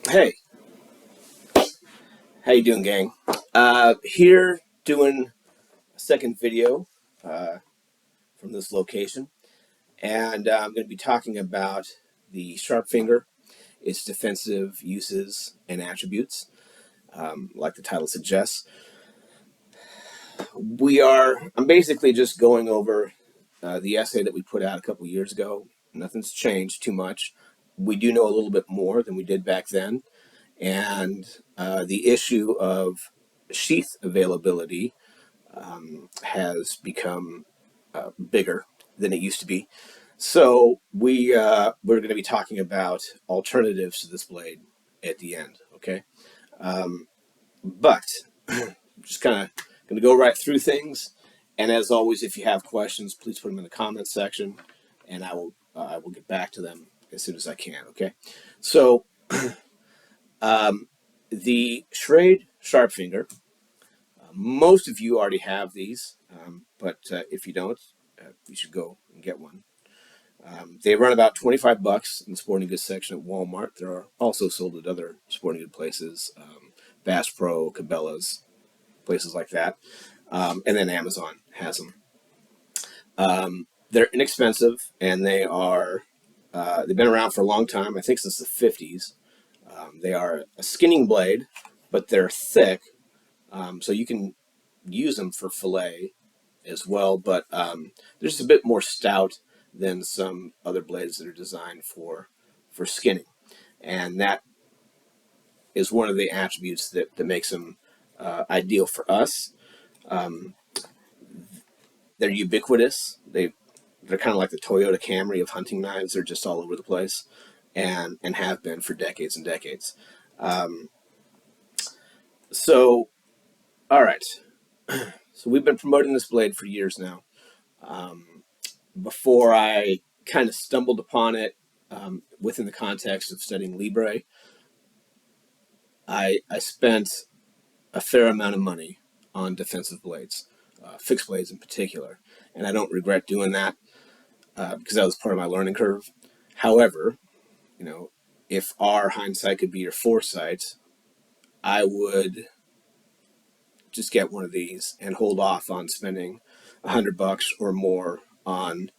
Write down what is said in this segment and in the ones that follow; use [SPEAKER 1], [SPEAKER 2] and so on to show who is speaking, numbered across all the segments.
[SPEAKER 1] Hey, how you doing, gang? Here doing a second video uh, from this location, and I'm going to be talking about the Sharpfinger, its defensive uses and attributes, like the title suggests. I'm basically just going over the essay that we put out a couple years ago. Nothing's changed too much. We do know a little bit more than we did back then, and the issue of sheath availability has become bigger than it used to be. So we're going to be talking about alternatives to this blade at the end. Okay, but just kind of going to go right through things. And as always, if you have questions, please put them in the comments section, and I will get back to them as soon as I can. Okay, so the Schrade Sharpfinger. Most of you already have these, but if you don't, you should go and get one. They run about $25 in the sporting goods section at Walmart. They're also sold at other sporting goods places, Bass Pro, Cabela's, places like that. And then Amazon has them. They're inexpensive, and they've been around for a long time. I think since the 50s. They are a skinning blade, but they're thick, so you can use them for fillet as well. But they're just a bit more stout than some other blades that are designed for skinning, and that is one of the attributes that makes them ideal for us. Um, they're ubiquitous. They're kind of like the Toyota Camry of hunting knives. They're just all over the place, and have been for decades and decades. Um, so, all right. So we've been promoting this blade for years now. Um, Before I kind of stumbled upon it within the context of studying Libre, I spent a fair amount of money on defensive blades, fixed blades in particular, and I don't regret doing that because that was part of my learning curve. However, you know, if our hindsight could be your foresight, I would just get one of these and hold off on spending $100 or more on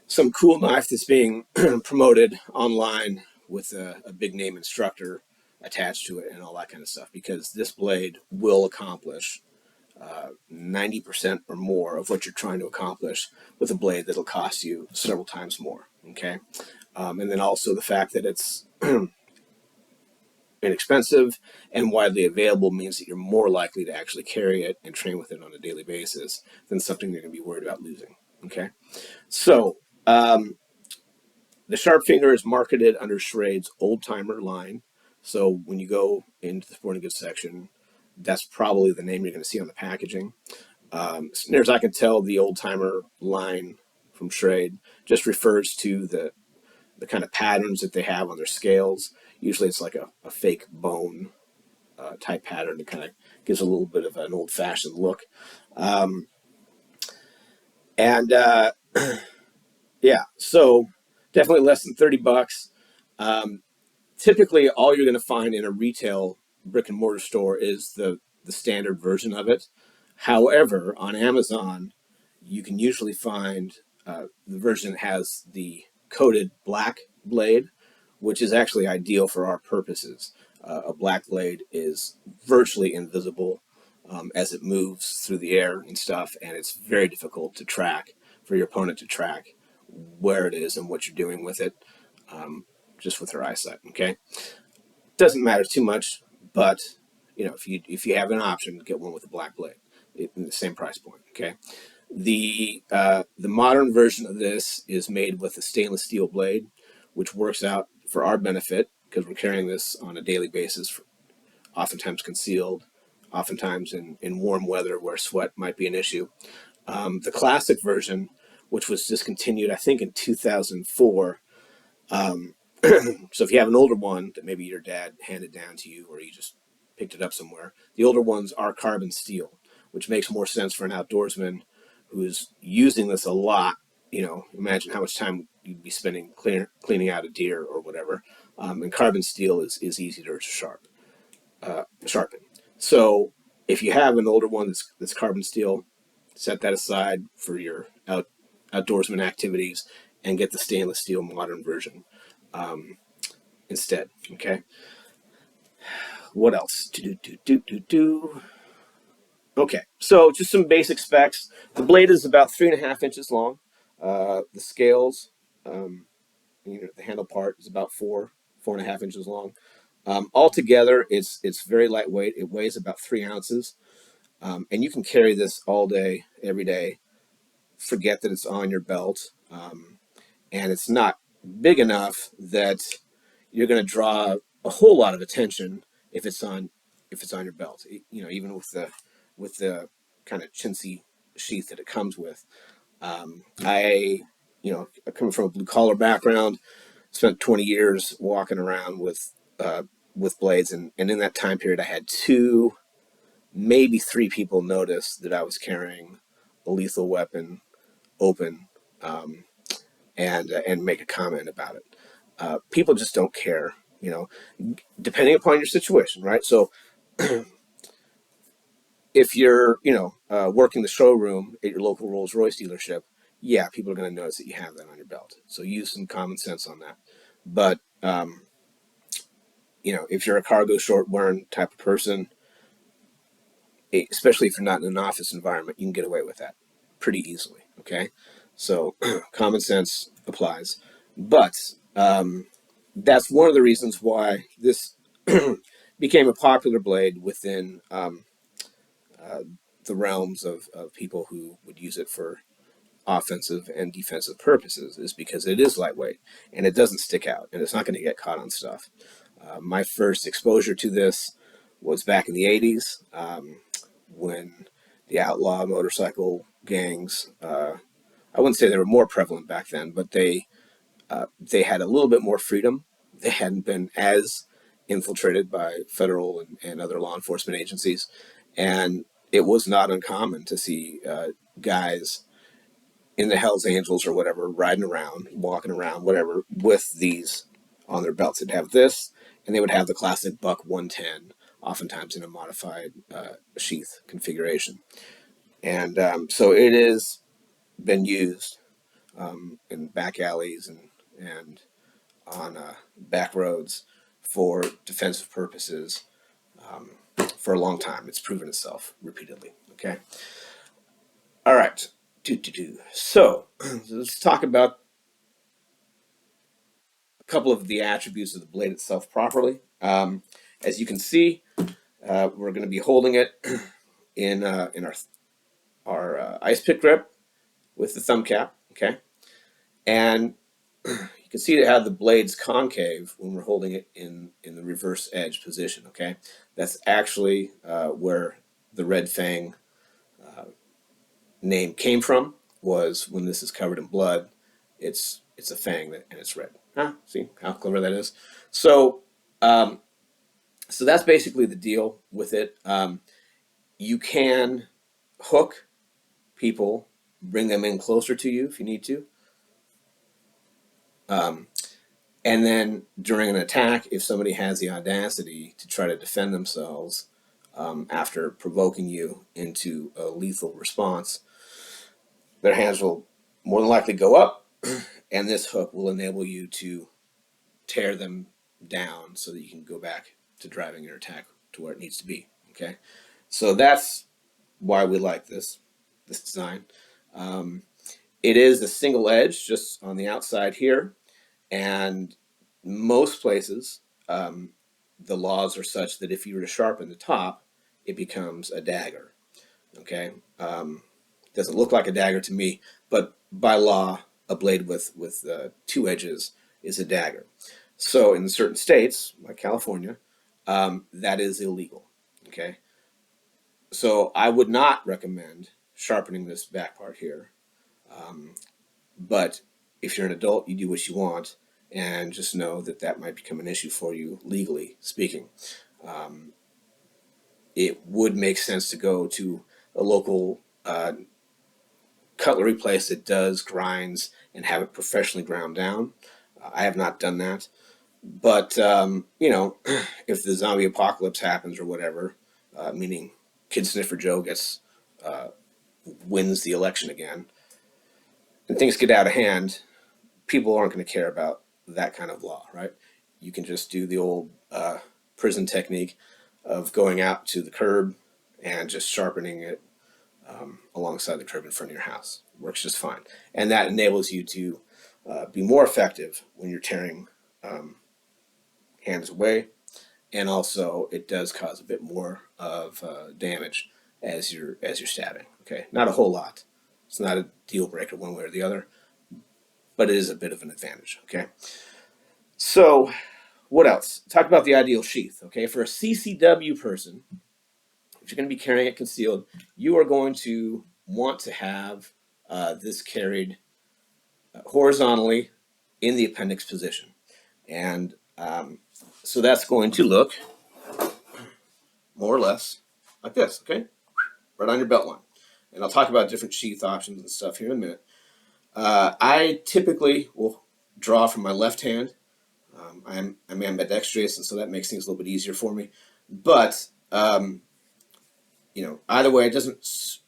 [SPEAKER 1] some cool knife that's being promoted online with a big name instructor attached to it and all that kind of stuff, because this blade will accomplish 90% or more of what you're trying to accomplish with a blade that'll cost you several times more. Okay. And then also the fact that it's inexpensive and widely available means that you're more likely to actually carry it and train with it on a daily basis than something you're going to be worried about losing. Okay. So, the Sharpfinger is marketed under Schrade's Old Timer line. So when you go into the sporting goods section, that's probably the name you're going to see on the packaging. As near as I can tell, the Old Timer line from Schrade just refers to the kind of patterns that they have on their scales. Usually it's like a fake bone type pattern that kind of gives a little bit of an old-fashioned look. Um, and yeah, so definitely less than $30. Um, Typically, all you're going to find in a retail brick and mortar store is the standard version of it. However, on Amazon, you can usually find the version that has the coated black blade, which is actually ideal for our purposes. A black blade is virtually invisible as it moves through the air and stuff, and it's very difficult to track for your opponent to track where it is and what you're doing with it, just with their eyesight. Okay, doesn't matter too much, but if you have an option, get one with a black blade in the same price point. Okay, the modern version of this is made with a stainless steel blade, which works out for our benefit because we're carrying this on a daily basis, oftentimes concealed, oftentimes in warm weather where sweat might be an issue. The classic version, which was discontinued, I think, in 2004. So if you have an older one that maybe your dad handed down to you or you just picked it up somewhere, the older ones are carbon steel, which makes more sense for an outdoorsman who's using this a lot. Imagine how much time you'd be spending cleaning out a deer or whatever. and carbon steel is easier to sharpen. So if you have an older one that's carbon steel, set that aside for your outdoorsman activities and get the stainless steel modern version instead. Okay. What else? Okay, so just some basic specs. The blade is about 3.5 inches long. The scales, the handle part is about 4.5 inches long. Altogether, it's very lightweight. It weighs about 3 ounces, and you can carry this all day, every day. Forget that it's on your belt, and it's not big enough that you're going to draw a whole lot of attention if it's on your belt. Even with the kind of chintzy sheath that it comes with. I come from a blue collar background. Spent 20 years walking around with blades, and in that time period, I had two, maybe three people notice that I was carrying a lethal weapon open, and make a comment about it. People just don't care, depending upon your situation, right? So if you're, working the showroom at your local Rolls Royce dealership, yeah, people are going to notice that you have that on your belt. So use some common sense on that. But if you're a cargo short wearing type of person, especially if you're not in an office environment, you can get away with that pretty easily. Okay, so common sense applies. But that's one of the reasons why this became a popular blade within the realms of people who would use it for offensive and defensive purposes, is because it is lightweight and it doesn't stick out and it's not going to get caught on stuff. My first exposure to this was back in the 80s, when the outlaw motorcycle gangs, I wouldn't say they were more prevalent back then, but they had a little bit more freedom. They hadn't been as infiltrated by federal and other law enforcement agencies. And it was not uncommon to see guys in the Hells Angels or whatever, riding around, walking around, whatever, with these on their belts. They'd have this, and they would have the classic Buck 110, oftentimes in a modified sheath configuration. And so it has been used in back alleys and on back roads for defensive purposes for a long time. It's proven itself repeatedly. Okay. All right. So let's talk about a couple of the attributes of the blade itself properly. As you can see, we're going to be holding it in our ice pick grip with the thumb cap. Okay, and you can see it had the blades concave when we're holding it in the reverse edge position. Okay, that's actually where the red fang name came from. Was when this is covered in blood, it's a fang and it's red. See how clever that is. So so that's basically the deal with it. You can hook people, bring them in closer to you if you need to. And then during an attack, if somebody has the audacity to try to defend themselves after provoking you into a lethal response, their hands will more than likely go up, and this hook will enable you to tear them down so that you can go back to driving your attack to where it needs to be. Okay, so that's why we like this design. It is a single edge just on the outside here, and most places the laws are such that if you were to sharpen the top, it becomes a dagger. Okay, doesn't look like a dagger to me, but by law, a blade with two edges is a dagger. So in certain states, like California, that is illegal. Okay, so I would not recommend sharpening this back part here. But if you're an adult, you do what you want, and just know that that might become an issue for you legally speaking. It would make sense to go to a local cutlery place that does grinds and have it professionally ground down. I have not done that, But you know, if the zombie apocalypse happens or whatever, meaning Kid Sniffer Joe gets wins the election again, and things get out of hand, people aren't going to care about that kind of law, right? You can just do the old prison technique of going out to the curb and just sharpening it alongside the curb in front of your house. It works just fine. And that enables you to be more effective when you're tearing hands away. And also, it does cause a bit more of damage as you're stabbing. Okay, not a whole lot. It's not a deal breaker one way or the other, but it is a bit of an advantage. Okay, so what else? Talk about the ideal sheath. Okay, for a CCW person, if you're going to be carrying it concealed, you are going to want to have this carried horizontally in the appendix position. And so that's going to look more or less like this, okay? Right on your belt line. And I'll talk about different sheath options and stuff here in a minute. I typically will draw from my left hand. I'm ambidextrous, and so that makes things a little bit easier for me. But you know, either way, it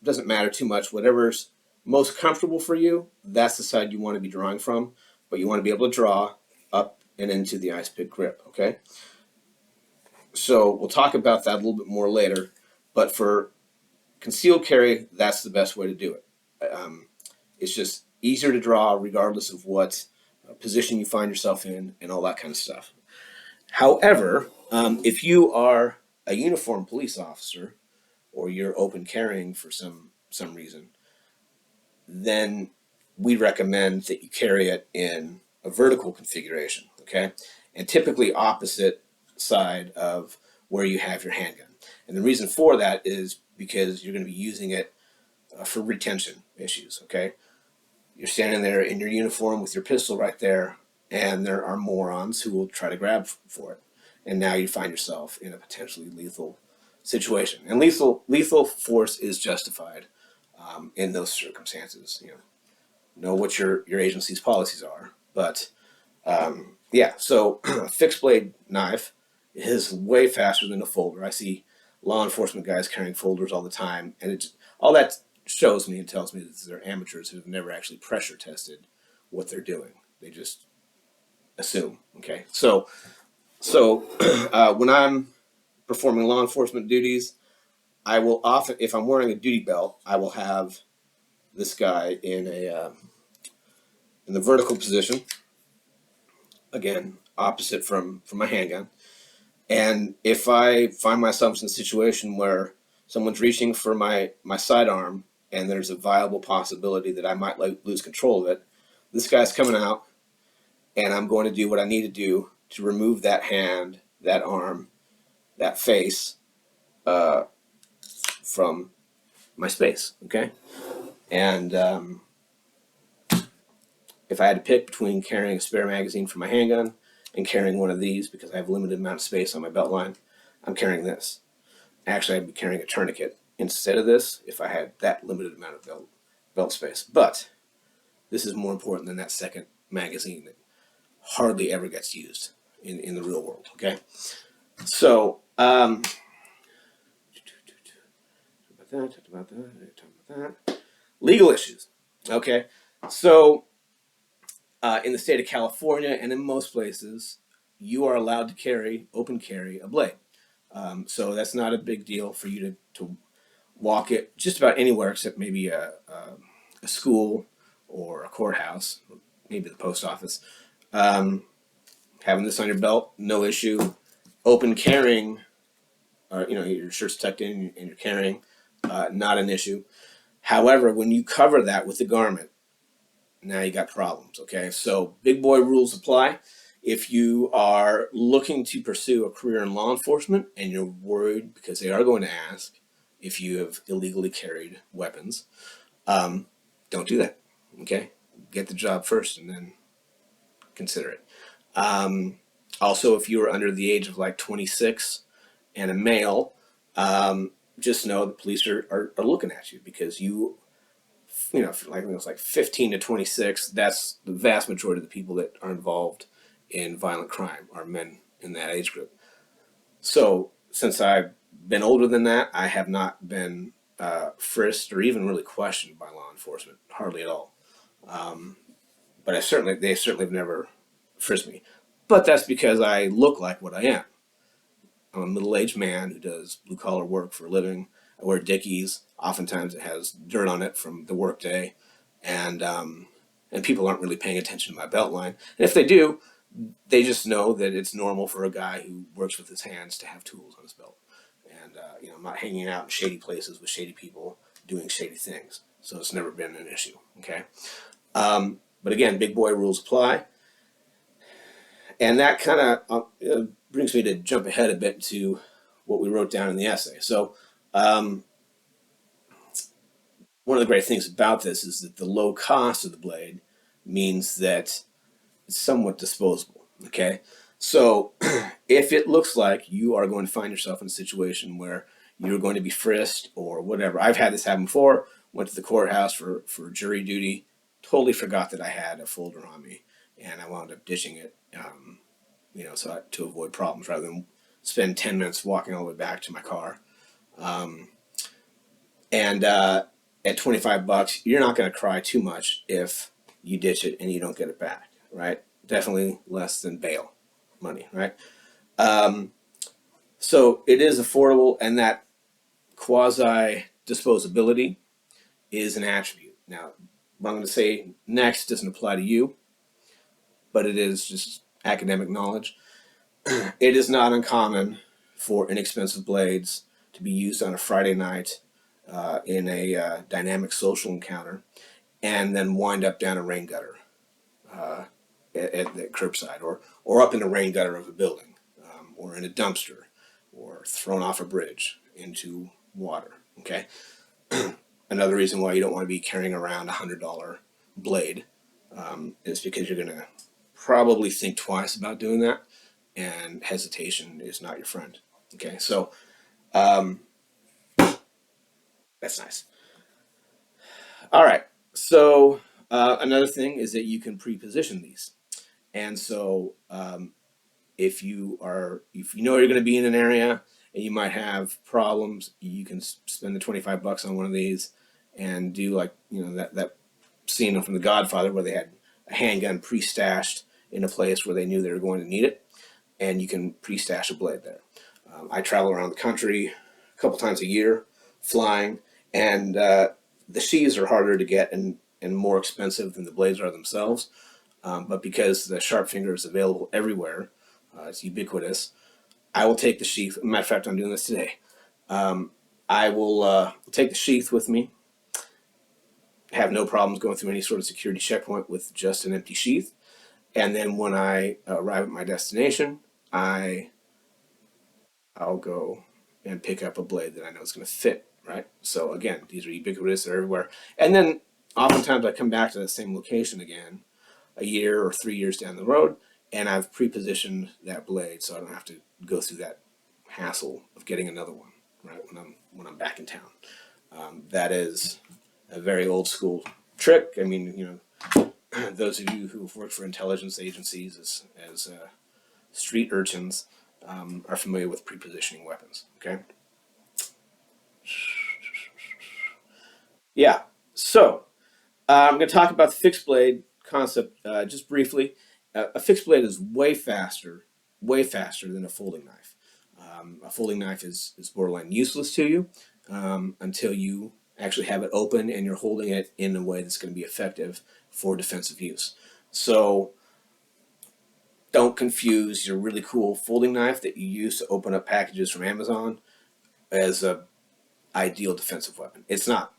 [SPEAKER 1] doesn't matter too much. Whatever's most comfortable for you, that's the side you want to be drawing from. But you want to be able to draw up and into the ice pick grip, okay? So we'll talk about that a little bit more later. But for concealed carry, that's the best way to do it. It's just easier to draw regardless of what position you find yourself in and all that kind of stuff. However, if you are a uniformed police officer or you're open carrying for some reason, then we recommend that you carry it in a vertical configuration, okay? And typically opposite side of where you have your handgun. And the reason for that is because you're going to be using it for retention issues, okay? You're standing there in your uniform with your pistol right there, and there are morons who will try to grab for it. And now you find yourself in a potentially lethal situation. And lethal force is justified in those circumstances. You know what your agency's policies are. But yeah, so a fixed blade knife is way faster than a folder. I see law enforcement guys carrying folders all the time, and all that shows me and tells me that they're amateurs who have never actually pressure tested what they're doing. They just assume. Okay, so when I'm performing law enforcement duties, I will often, if I'm wearing a duty belt, I will have this guy in the vertical position, again opposite from my handgun. And if I find myself in a situation where someone's reaching for my sidearm and there's a viable possibility that I might lose control of it, this guy's coming out, and I'm going to do what I need to do to remove that hand, that arm, that face from my space, okay? And if I had to pick between carrying a spare magazine for my handgun and carrying one of these because I have a limited amount of space on my belt line, I'm carrying this. Actually, I'd be carrying a tourniquet instead of this if I had that limited amount of belt space. But this is more important than that second magazine that hardly ever gets used in the real world, okay? So, legal issues, okay? So, in the state of California and in most places, you are allowed to open carry a blade. So that's not a big deal for you to walk it just about anywhere except maybe a school or a courthouse, maybe the post office. Having this on your belt, no issue. Open carrying, or your shirt's tucked in and you're carrying, not an issue. However, when you cover that with the garment, now you got problems, okay? So big boy rules apply. If you are looking to pursue a career in law enforcement and you're worried because they are going to ask if you have illegally carried weapons, don't do that, okay? Get the job first and then consider it. Also, if you are under the age of like 26 and a male, just know the police are looking at you because like it was like 15 to 26. That's the vast majority of the people that are involved in violent crime are men in that age group. So since I've been older than that, I have not been frisked or even really questioned by law enforcement, hardly at all. But they certainly have never frisked me. But that's because I look like what I am. I'm a middle-aged man who does blue-collar work for a living. I wear Dickies. Oftentimes it has dirt on it from the workday, and people aren't really paying attention to my belt line. And if they do, they just know that it's normal for a guy who works with his hands to have tools on his belt. And I'm not hanging out in shady places with shady people doing shady things. So it's never been an issue. Okay. But again, big boy rules apply. And that kind of brings me to jump ahead a bit to what we wrote down in the essay. So one of the great things about this is that the low cost of the blade means that it's somewhat disposable. Okay. So if it looks like you are going to find yourself in a situation where you're going to be frisked or whatever, I've had this happen before, went to the courthouse for jury duty, totally forgot that I had a folder on me, and I wound up ditching it, to avoid problems rather than spend 10 minutes walking all the way back to my car. And at $25, you're not going to cry too much if you ditch it and you don't get it back, right? Definitely less than bail money, right? So it is affordable, and that quasi disposability is an attribute. Now, what I'm going to say next doesn't apply to you, but it is just academic knowledge. It is not uncommon for inexpensive blades to be used on a Friday night in a dynamic social encounter and then wind up down a rain gutter at the curbside or up in the rain gutter of a building or in a dumpster or thrown off a bridge into water. Okay. Another reason why you don't want to be carrying around $100 blade is because you're going to probably think twice about doing that, and hesitation is not your friend. Okay, so that's nice. All right, so another thing is that you can pre-position these, and so if you know you're going to be in an area and you might have problems, you can spend the $25 on one of these and do like that scene from The Godfather where they had a handgun pre-stashed in a place where they knew they were going to need it, and you can pre-stash a blade there. I travel around the country a couple times a year flying, and the sheaths are harder to get and more expensive than the blades are themselves. But because the Sharpfinger is available everywhere, it's ubiquitous, I will take the sheath. Matter of fact, I'm doing this today. I will take the sheath with me, have no problems going through any sort of security checkpoint with just an empty sheath. And then when I arrive at my destination, I'll go and pick up a blade that I know is going to fit, right? So again, these are ubiquitous, they're everywhere. And then oftentimes I come back to the same location again a year or 3 years down the road, and I've pre-positioned that blade so I don't have to go through that hassle of getting another one, right, when I'm back in town. That is a very old school trick. I mean, those of you who've worked for intelligence agencies as street urchins are familiar with pre-positioning weapons. Okay. Yeah. So I'm going to talk about the fixed blade concept just briefly. A fixed blade is way faster than a folding knife. A folding knife is borderline useless to you until you actually have it open and you're holding it in a way that's going to be effective for defensive use. So don't confuse your really cool folding knife that you use to open up packages from Amazon as a ideal defensive weapon. It's not,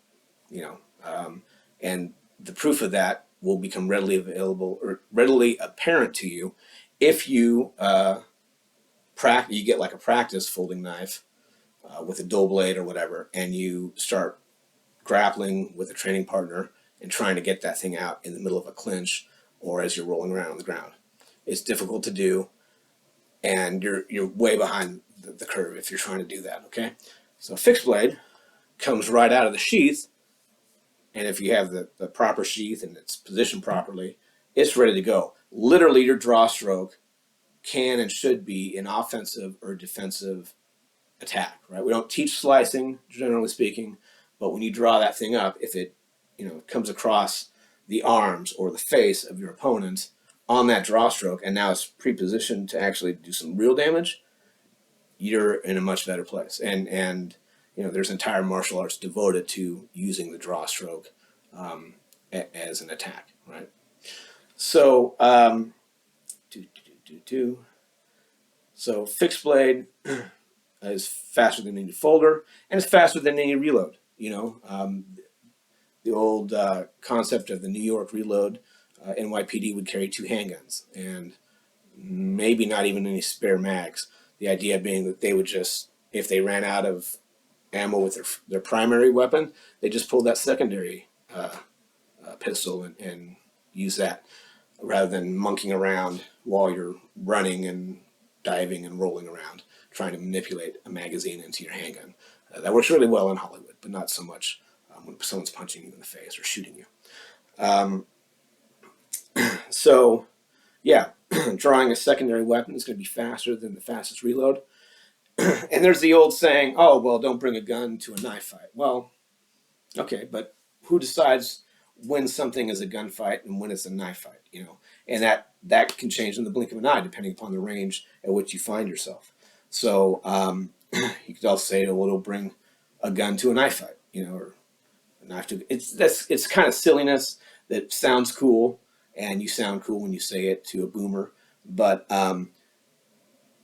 [SPEAKER 1] and the proof of that will become readily available or readily apparent to you if you you get like a practice folding knife with a dull blade or whatever, and you start grappling with a training partner and trying to get that thing out in the middle of a clinch or as you're rolling around on the ground. It's difficult to do, and you're way behind the curve if you're trying to do that. Okay, so a fixed blade comes right out of the sheath, and if you have the proper sheath and it's positioned properly, it's ready to go. Literally, your draw stroke can and should be an offensive or defensive attack, right? We don't teach slicing, generally speaking, but when you draw that thing up, if it, comes across the arms or the face of your opponent on that draw stroke, and now it's pre-positioned to actually do some real damage, you're in a much better place. And there's entire martial arts devoted to using the draw stroke as an attack, right? So, so fixed blade is faster than any folder, and it's faster than any reload. The old concept of the New York reload, NYPD would carry 2 handguns and maybe not even any spare mags. The idea being that they would just, if they ran out of ammo with their primary weapon, they just pull that secondary pistol and use that, rather than monkeying around while you're running and diving and rolling around trying to manipulate a magazine into your handgun. That works really well in Hollywood, but not so much when someone's punching you in the face or shooting you. So, yeah, drawing a secondary weapon is going to be faster than the fastest reload. And there's the old saying, oh, well, don't bring a gun to a knife fight. Well, okay, but who decides when something is a gunfight and when it's a knife fight, And that can change in the blink of an eye, depending upon the range at which you find yourself. So you could also say, well, it'll bring a gun to a knife fight, or a knife to. It's kind of silliness that sounds cool, and you sound cool when you say it to a boomer, but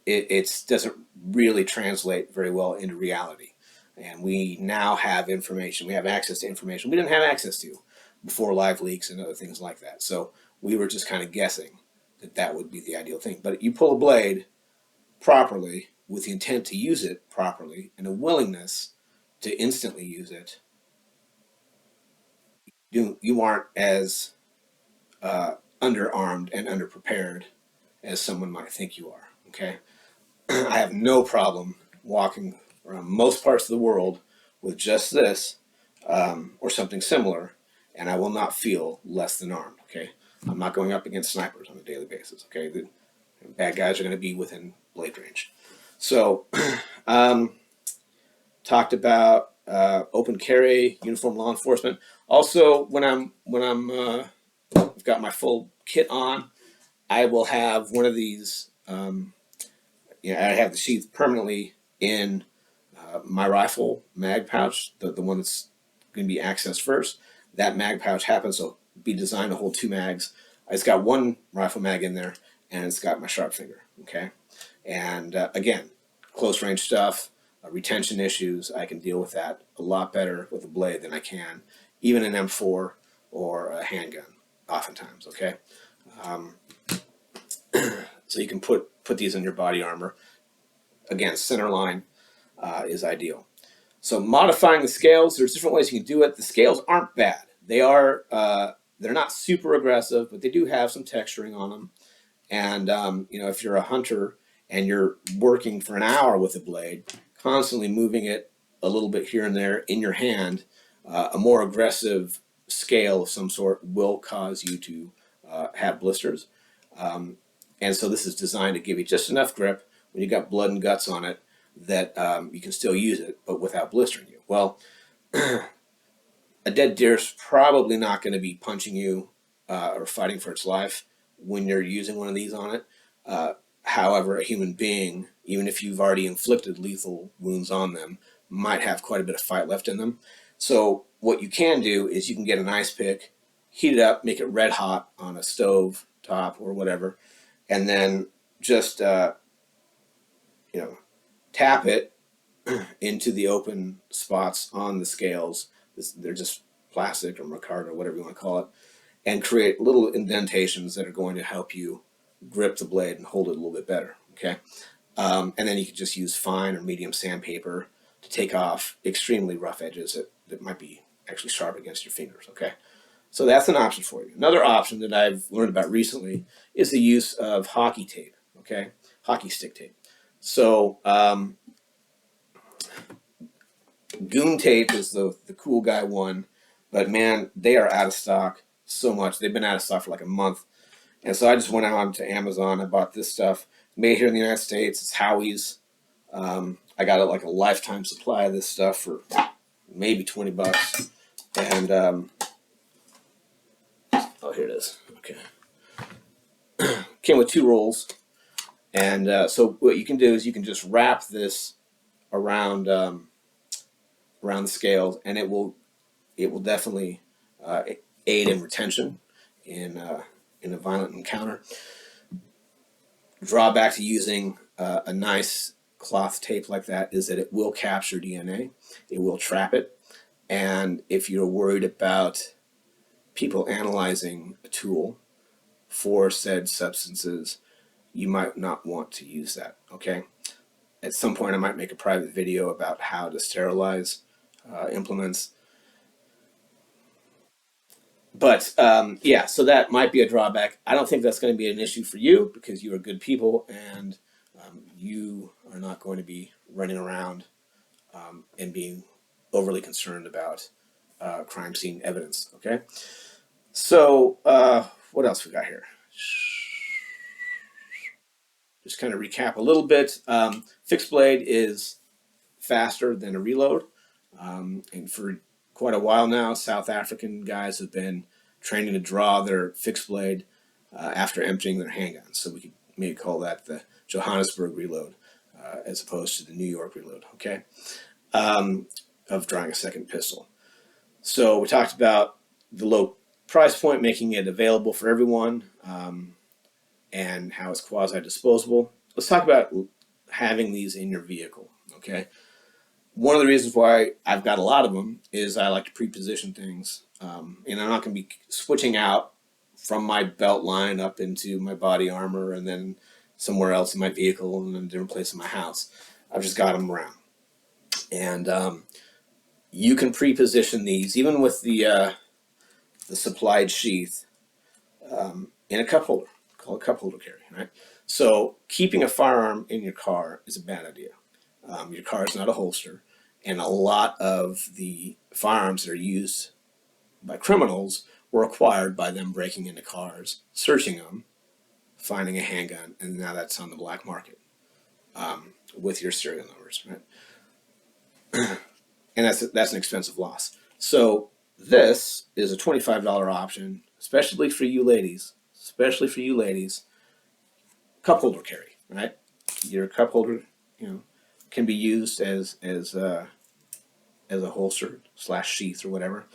[SPEAKER 1] it doesn't really translate very well into reality. And we now have information. We have access to information we didn't have access to before live leaks and other things like that. So we were just kind of guessing that would be the ideal thing. But you pull a blade properly with the intent to use it properly and a willingness to instantly use it, you aren't as underarmed and underprepared as someone might think you are. Okay, I have no problem walking around most parts of the world with just this or something similar, and I will not feel less than armed. Okay, I'm not going up against snipers on a daily basis. Okay, the bad guys are going to be within blade range. So, talked about open carry, uniform law enforcement. Also, when I've got my full kit on, I will have one of these. I have the sheath permanently in my rifle mag pouch, the one that's going to be accessed first. That mag pouch happens to be designed to hold 2 mags. It's got 1 rifle mag in there, and it's got my Sharpfinger. Okay, and again, close range stuff, retention issues, I can deal with that a lot better with a blade than I can even an M4 or a handgun. Oftentimes, okay. So you can put these in your body armor. Again, center line is ideal. So modifying the scales, there's different ways you can do it. The scales aren't bad. They're not super aggressive, but they do have some texturing on them. And if you're a hunter and you're working for an hour with a blade, constantly moving it a little bit here and there in your hand, a more aggressive scale of some sort will cause you to have blisters. And so this is designed to give you just enough grip when you got blood and guts on it that you can still use it, but without blistering you. Well, a dead deer's probably not going to be punching you or fighting for its life when you're using one of these on it. However, a human being, even if you've already inflicted lethal wounds on them, might have quite a bit of fight left in them. So what you can do is you can get an ice pick, heat it up, make it red hot on a stove top or whatever, and then just tap it into the open spots on the scales. They're just plastic or micarta or whatever you want to call it, and create little indentations that are going to help you grip the blade and hold it a little bit better. Okay, and then you can just use fine or medium sandpaper to take off extremely rough edges that might be actually sharp against your fingers. Okay, so that's an option for you. Another option that I've learned about recently is the use of hockey tape. Okay, hockey stick tape. So Goon tape is the cool guy one, but man, they are out of stock so much. They've been out of stock for like a month. And so I just went out to Amazon and bought this stuff. Made here in the United States. It's Howie's. I got like a lifetime supply of this stuff for maybe $20. And oh, here it is. Okay. Came with 2 rolls. And so what you can do is you can just wrap this around around the scales, and it will definitely aid in retention in a violent encounter. Drawback to using a nice cloth tape like that is that it will capture DNA. It will trap it. And if you're worried about people analyzing a tool for said substances, you might not want to use that, okay? At some point, I might make a private video about how to sterilize implements. But yeah, so that might be a drawback. I don't think that's going to be an issue for you because you are good people and you are not going to be running around and being overly concerned about crime scene evidence, okay? So what else we got here? Just kind of recap a little bit. Fixed blade is faster than a reload. And for quite a while now, South African guys have been training to draw their fixed blade after emptying their handguns. So we could maybe call that the Johannesburg reload as opposed to the New York reload, okay, of drawing a second pistol. So we talked about the low price point, making it available for everyone, and how it's quasi-disposable. Let's talk about having these in your vehicle, okay? One of the reasons why I've got a lot of them is I like to pre-position things. And I'm not going to be switching out from my belt line up into my body armor and then somewhere else in my vehicle and in a different place in my house. I've just got them around. And you can pre-position these, even with the supplied sheath, in a cup holder, called a cup holder carry, right? So keeping a firearm in your car is a bad idea. Your car is not a holster, and a lot of the firearms that are used by criminals were acquired by them breaking into cars, searching them, finding a handgun, and now that's on the black market with your serial numbers, right? And that's an expensive loss. So this is a $25 option, especially for you ladies. Cup holder carry, right? Your cup holder, can be used as a holster / sheath or whatever.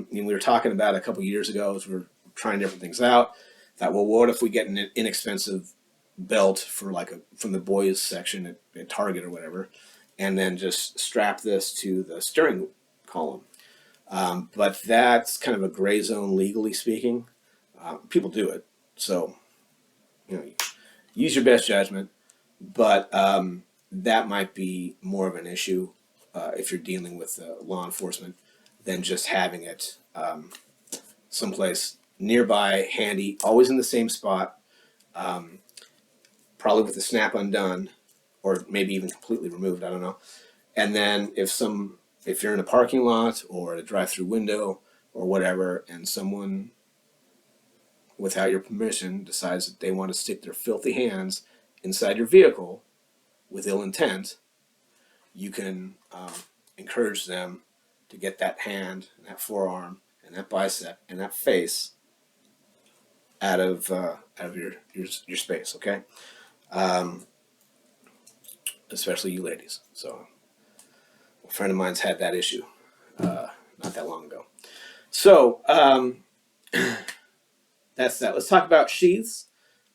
[SPEAKER 1] We were talking about a couple years ago as we were trying different things out. Thought, well, what if we get an inexpensive belt for from the boys section at Target or whatever, and then just strap this to the steering column. But that's kind of a gray zone legally speaking. People do it, so use your best judgment. But that might be more of an issue if you're dealing with law enforcement than just having it someplace nearby, handy, always in the same spot, probably with the snap undone, or maybe even completely removed. I don't know. And then if you're in a parking lot or a drive-through window or whatever, and someone without your permission decides that they want to stick their filthy hands inside your vehicle with ill intent, you can encourage them to get that hand and that forearm and that bicep and that face out of your space, okay? Especially you ladies. So a friend of mine's had that issue not that long ago. So that's that. Let's talk about sheaths,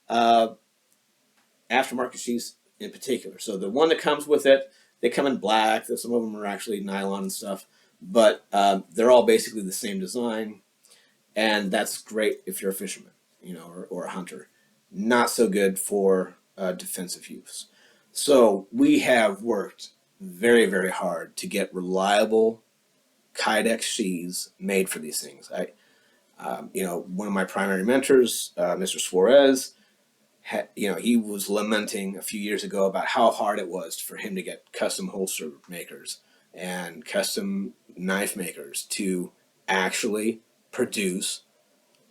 [SPEAKER 1] aftermarket sheaths in particular. So the one that comes with it, they come in black. Some of them are actually nylon and stuff, but they're all basically the same design, and that's great if you're a fisherman, or a hunter. Not so good for defensive use. So we have worked very, very hard to get reliable Kydex sheaths made for these things. One of my primary mentors, Mr. Suarez, he was lamenting a few years ago about how hard it was for him to get custom holster makers and custom knife makers to actually produce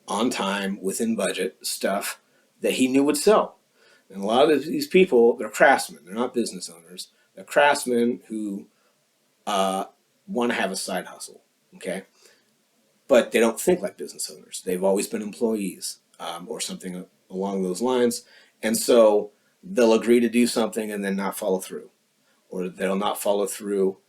[SPEAKER 1] on time, within budget stuff that he knew would sell. And a lot of these people, they're craftsmen. They're not business owners. They're craftsmen who uh, want to have a side hustle. Okay, but they don't think like business owners. They've always been employees or something along those lines, and so they'll agree to do something and then not follow through, or they'll not follow through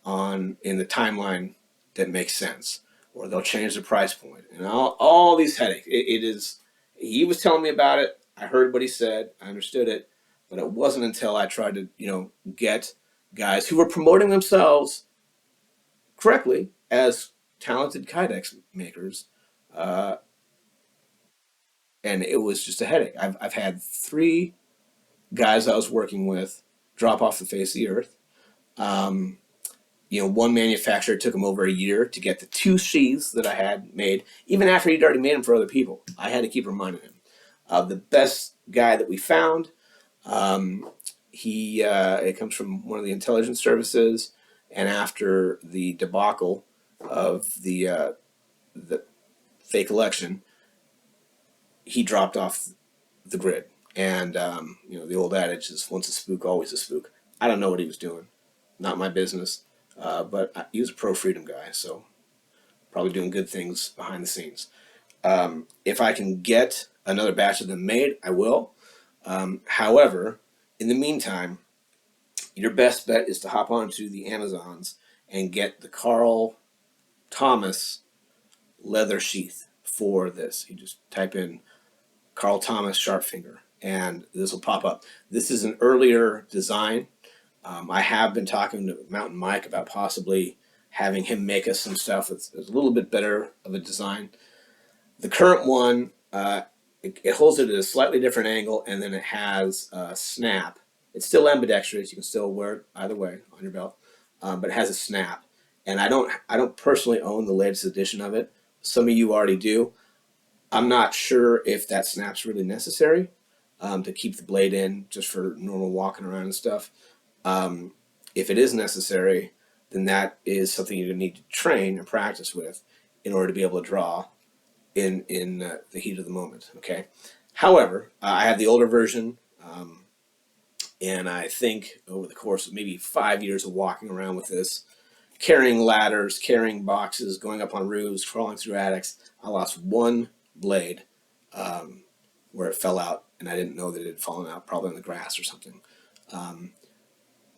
[SPEAKER 1] on in the timeline that makes sense, or they'll change the price point, and all these headaches. It is. He was telling me about it. I heard what he said. I understood it, but it wasn't until I tried to, get guys who were promoting themselves correctly as talented kydex makers, uh, and it was just a headache. I've had three guys I was working with drop off the face of the earth. Um, one manufacturer took him over a year to get the two sheaths that I had made, even after he'd already made them for other people. I had to keep reminding him. The best guy that we found, um, it comes from one of the intelligence services, and after the debacle of the fake election, he dropped off the grid. And the old adage is once a spook, always a spook. I don't know what he was doing. Not my business. But he was a pro-freedom guy, so probably doing good things behind the scenes. If I can get another batch of them made, I will. However, in the meantime, your best bet is to hop onto the Amazons and get the Carl Thomas leather sheath for this. You just type in Carl Thomas Sharpfinger, and this will pop up. This is an earlier design. I have been talking to Mountain Mike about possibly having him make us some stuff that's a little bit better of a design. The current one, it holds it at a slightly different angle, and then it has a snap. It's still ambidextrous. You can still wear it either way on your belt, but it has a snap. And I don't personally own the latest edition of it. Some of you already do. I'm not sure if that snap's really necessary to keep the blade in just for normal walking around and stuff. If it is necessary, then that is something you're going to need to train and practice with in order to be able to draw in the heat of the moment. Okay. However, I have the older version, and I think over the course of maybe 5 years of walking around with this, carrying ladders, carrying boxes, going up on roofs, crawling through attics, I lost one blade where it fell out, and I didn't know that it had fallen out, probably in the grass or something.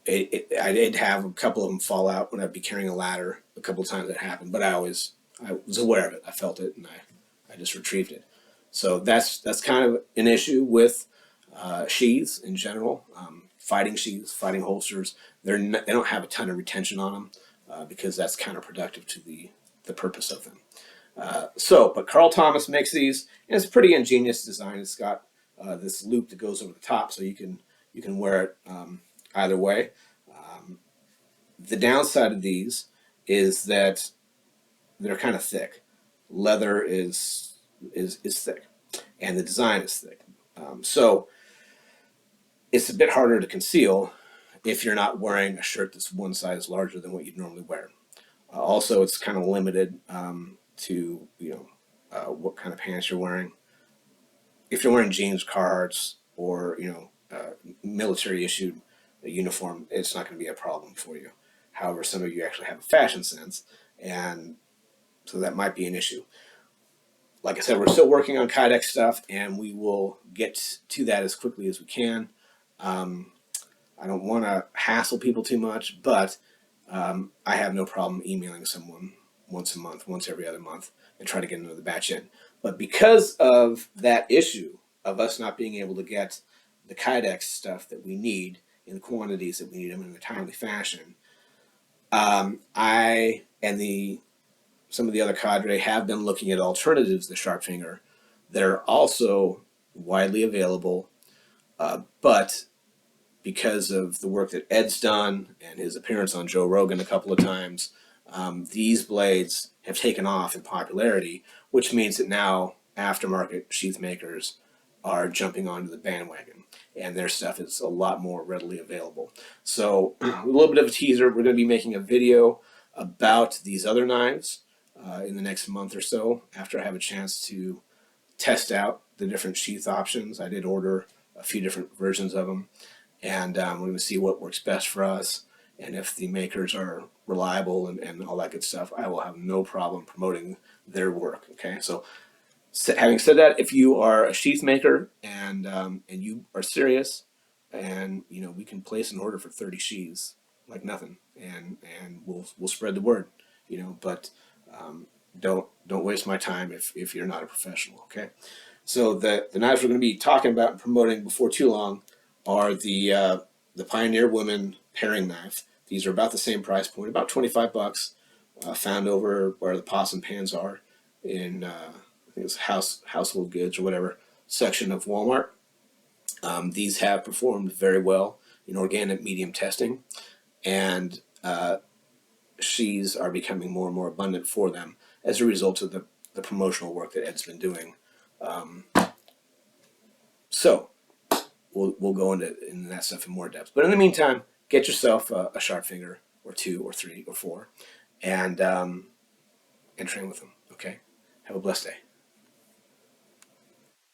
[SPEAKER 1] I did have a couple of them fall out when I'd be carrying a ladder. A couple of times it happened, but I was aware of it. I felt it, and I just retrieved it. So that's kind of an issue with sheaths in general. Fighting sheaths, fighting holsters, they don't have a ton of retention on them because that's counterproductive to the purpose of them. But Carl Thomas makes these, and it's a pretty ingenious design. It's got this loop that goes over the top, so you can wear it either way. The downside of these is that they're kind of thick. Leather is thick, and the design is thick. So it's a bit harder to conceal if you're not wearing a shirt that's one size larger than what you'd normally wear. Also, it's kind of limited to what kind of pants you're wearing. If you're wearing jeans, Carhartts, or military issued uniform, it's not going to be a problem for you. However, some of you actually have a fashion sense, and so that might be an issue. Like I said, we're still working on kydex stuff, and we will get to that as quickly as we can. I don't want to hassle people too much, but I have no problem emailing someone once a month, once every other month, and try to get another batch in. But because of that issue of us not being able to get the kydex stuff that we need in the quantities that we need them in a timely fashion, I and some of the other cadre have been looking at alternatives to Sharpfinger that are also widely available, but because of the work that Ed's done and his appearance on Joe Rogan a couple of times, these blades have taken off in popularity, which means that now aftermarket sheath makers are jumping onto the bandwagon, and their stuff is a lot more readily available. So a little bit of a teaser, we're going to be making a video about these other knives in the next month or so after I have a chance to test out the different sheath options. I did order a few different versions of them, and we're going to see what works best for us. And if the makers are reliable and all that good stuff, I will have no problem promoting their work. Okay, so having said that, if you are a sheath maker and you are serious, and we can place an order for 30 sheaths like nothing, and we'll spread the word. But don't waste my time if you're not a professional. Okay, so the knives we're going to be talking about and promoting before too long are the Pioneer Women paring knife. These are about the same price point, about $25, found over where the pots and pans are in I think it's household goods or whatever section of Walmart. These have performed very well in organic medium testing, and sheaths are becoming more and more abundant for them as a result of the promotional work that Ed's been doing. So we'll go into that stuff in more depth. But in the meantime, get yourself a Sharpfinger or 2 or 3 or 4, and train with them. Okay, have a blessed day.